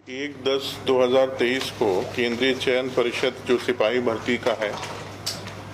1/10/2023 को केंद्रीय चयन परिषद जो सिपाही भर्ती का है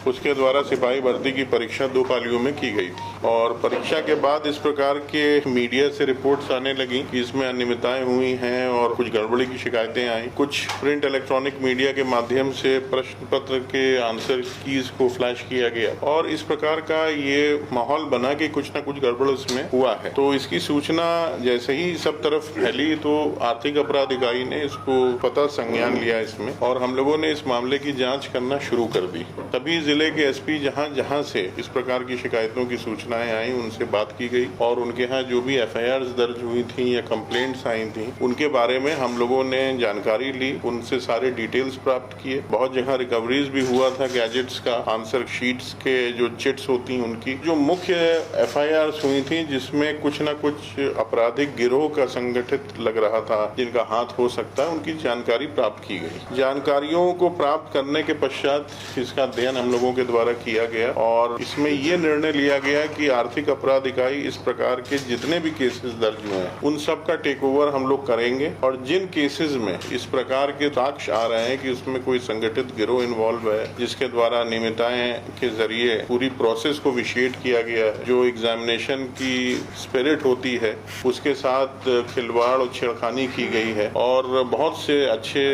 उसके द्वारा सिपाही भर्ती की परीक्षा 2 पालियों में की गई थी और परीक्षा के बाद इस प्रकार के मीडिया से रिपोर्ट्स आने लगी कि इसमें अनियमितताएं हुई हैं और कुछ गड़बड़ी की शिकायतें आई। कुछ प्रिंट इलेक्ट्रॉनिक मीडिया के माध्यम से प्रश्न पत्र के आंसर कीज को फ्लैश किया गया और इस प्रकार का ये माहौल बना कि कुछ न कुछ गड़बड़ इसमें हुआ है। तो इसकी सूचना जैसे ही सब तरफ फैली तो आर्थिक अपराध इकाई ने इसको पता संज्ञान लिया इसमें और हम लोगों ने इस मामले की जाँच करना शुरू कर दी। तभी जिले के एसपी जहां से इस प्रकार की शिकायतों की सूचनाएं आई उनसे बात की गई और उनके यहाँ जो भी एफआईआर दर्ज हुई थी या कंप्लेंट्स आई थी उनके बारे में हम लोगों ने जानकारी ली, उनसे सारे डिटेल्स प्राप्त किए। बहुत जगह रिकवरीज भी हुआ था गैजेट्स का, आंसर शीट्स के जो चिट्स होती हैं उनकी। जो मुख्य एफआईआर हुई थी जिसमें कुछ न कुछ आपराधिक गिरोह का संगठित लग रहा था जिनका हाथ हो सकता है, उनकी जानकारी प्राप्त की गई। जानकारियों को प्राप्त करने के पश्चात इसका अध्ययन हम लोगों के द्वारा किया गया और इसमें ये निर्णय लिया गया कि आर्थिक अपराध इकाई इस प्रकार के जितने भी केसेस दर्ज हुए हैं उन सब का टेक ओवर हम लोग करेंगे और जिन केसेस में इस प्रकार के साक्ष्य आ रहे हैं कि उसमें कोई संगठित गिरोह इन्वॉल्व है जिसके द्वारा अनियमितताएं के जरिए पूरी प्रोसेस को विशेट किया गया है, जो एग्जामिनेशन की स्पिरिट होती है उसके साथ खिलवाड़ और छेड़खानी की गई है और बहुत से अच्छे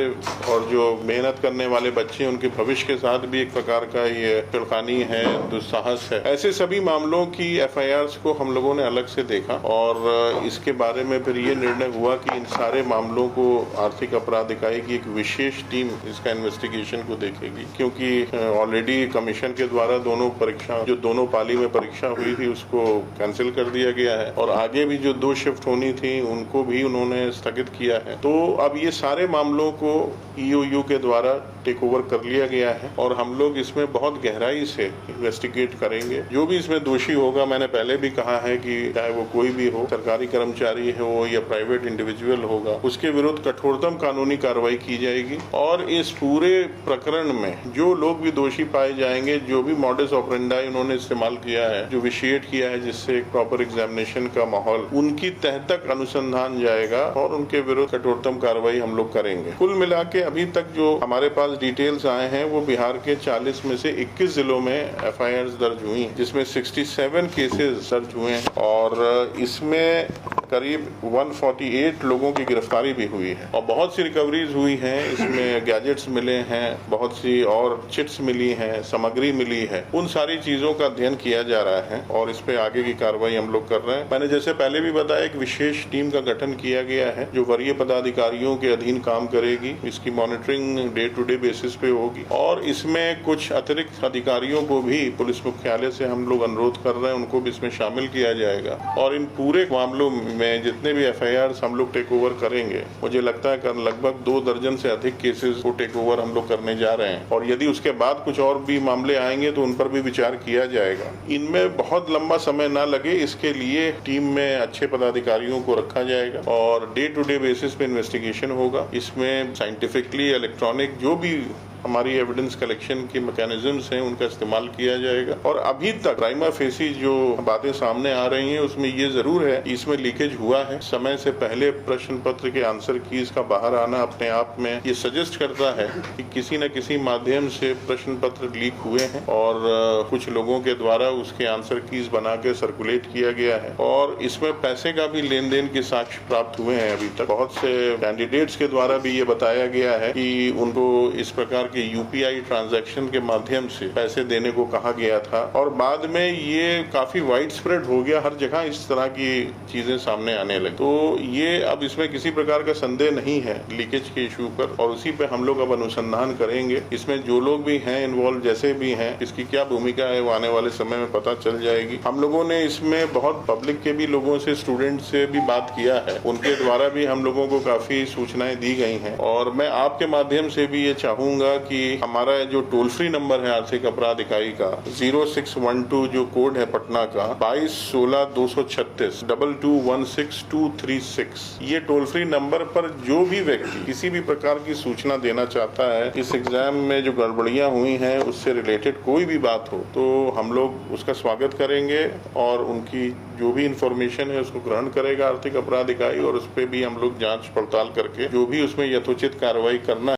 और जो मेहनत करने वाले बच्चे उनके भविष्य के साथ भी एक प्रकार का ये छेड़खानी है, दुस्साहस है। ऐसे सभी मामलों की एफआईआर्स को हम लोगों ने अलग से देखा और इसके बारे में फिर ये निर्णय हुआ कि इन सारे मामलों को आर्थिक अपराध इकाई की एक विशेष टीम इसका इन्वेस्टिगेशन को देखेगी, क्योंकि ऑलरेडी कमीशन के द्वारा दोनों पाली में परीक्षा हुई थी उसको कैंसिल कर दिया गया है और आगे भी जो 2 शिफ्ट होनी थी उनको भी उन्होंने स्थगित किया है। तो अब ये सारे मामलों को ईओयू के द्वारा टेक ओवर कर लिया गया है और हम लोग इसमें बहुत गहराई से इन्वेस्टिगेट करेंगे। जो भी इसमें दोषी होगा, मैंने पहले भी कहा है कि चाहे वो कोई भी हो, सरकारी कर्मचारी हो या प्राइवेट इंडिविजुअल होगा, उसके विरुद्ध कठोरतम कानूनी कार्रवाई की जाएगी और इस पूरे प्रकरण में जो लोग भी दोषी पाए जाएंगे, जो भी मॉडस ऑपरेंडाई उन्होंने इस्तेमाल किया है, जो विशिएट किया है जिससे एक प्रॉपर एग्जामिनेशन का माहौल, उनकी तह तक अनुसंधान जाएगा और उनके विरुद्ध कठोरतम कार्रवाई हम लोग करेंगे। कुल मिला के अभी तक जो हमारे पास डिटेल्स आए हैं वो बिहार के 40 में से 21 जिलों में एफआईआर दर्ज हुई हैं, जिसमें 67 केसेस दर्ज हुए हैं और इसमें करीब 148 लोगों की गिरफ्तारी भी हुई है और बहुत सी रिकवरीज हुई हैं। इसमें गैजेट्स मिले हैं, बहुत सी और चिट्स मिली हैं, सामग्री मिली है। उन सारी चीजों का अध्ययन किया जा रहा है और इस पे आगे की कार्रवाई हम लोग कर रहे हैं। मैंने जैसे पहले भी बताया, एक विशेष टीम का गठन किया गया है जो वरीय पदाधिकारियों के अधीन काम करेगी। इसकी monitoring day to day basis पे होगी और इसमें कुछ अतिरिक्त अधिकारियों को भी पुलिस मुख्यालय से हम लोग अनुरोध कर रहे हैं, उनको भी इसमें शामिल किया जाएगा और इन पूरे मामलों में जितने भी एफआईआर हम लोग टेक ओवर करेंगे, मुझे लगता है लगभग 2 दर्जन से अधिक केसेस को टेक ओवर हम लोग करने जा रहे हैं और यदि उसके बाद कुछ और भी मामले आएंगे तो उन पर भी विचार किया जाएगा। इनमें बहुत लंबा समय ना लगे, इसके लिए टीम में अच्छे पदाधिकारियों को रखा जाएगा और डे टू डे बेसिस पे इन्वेस्टिगेशन होगा। इसमें साइंटिफिकली इलेक्ट्रॉनिक जो भी हमारी एविडेंस कलेक्शन के मैकेनिज्म्स हैं उनका इस्तेमाल किया जाएगा और अभी तक प्राइमा फेसी जो बातें सामने आ रही हैं उसमें ये जरूर है कि इसमें लीकेज हुआ है। समय से पहले प्रश्न पत्र के आंसर कीज का बाहर आना अपने आप में ये सजेस्ट करता है कि किसी न किसी माध्यम से प्रश्न पत्र लीक हुए हैं और कुछ लोगों के द्वारा उसके आंसर कीज बना के सर्कुलेट किया गया है और इसमें पैसे का भी लेन देन के साक्ष्य प्राप्त हुए हैं। अभी तक बहुत से कैंडिडेट्स के द्वारा भी ये बताया गया है कि उनको इस प्रकार के यूपीआई ट्रांजैक्शन के माध्यम से पैसे देने को कहा गया था और बाद में ये काफी वाइड स्प्रेड हो गया, हर जगह इस तरह की चीजें सामने आने लगी। तो ये अब इसमें किसी प्रकार का संदेह नहीं है लीकेज के इशू पर और उसी पे हम लोग अब अनुसंधान करेंगे। इसमें जो लोग भी हैं इन्वॉल्व, जैसे भी हैं, इसकी क्या भूमिका है वो आने वाले समय में पता चल जाएगी। हम लोगों ने इसमें बहुत पब्लिक के भी लोगों से, स्टूडेंट से भी बात किया है, उनके द्वारा भी हम लोगों को काफी सूचनाएं दी गई हैं और मैं आपके माध्यम से भी ये चाहूंगा कि हमारा जो टोल फ्री नंबर है आर्थिक अपराध इकाई का 0612 जो कोड है पटना का 2216-236 2216-236, ये टोल फ्री नंबर पर जो भी व्यक्ति किसी भी प्रकार की सूचना देना चाहता है, इस एग्जाम में जो गड़बड़ियां हुई हैं उससे रिलेटेड कोई भी बात हो, तो हम लोग उसका स्वागत करेंगे और उनकी जो भी इंफॉर्मेशन है उसको ग्रहण करेगा आर्थिक अपराध इकाई, और उस पर भी हम लोग जांच पड़ताल करके जो भी उसमें यथोचित कार्रवाई करना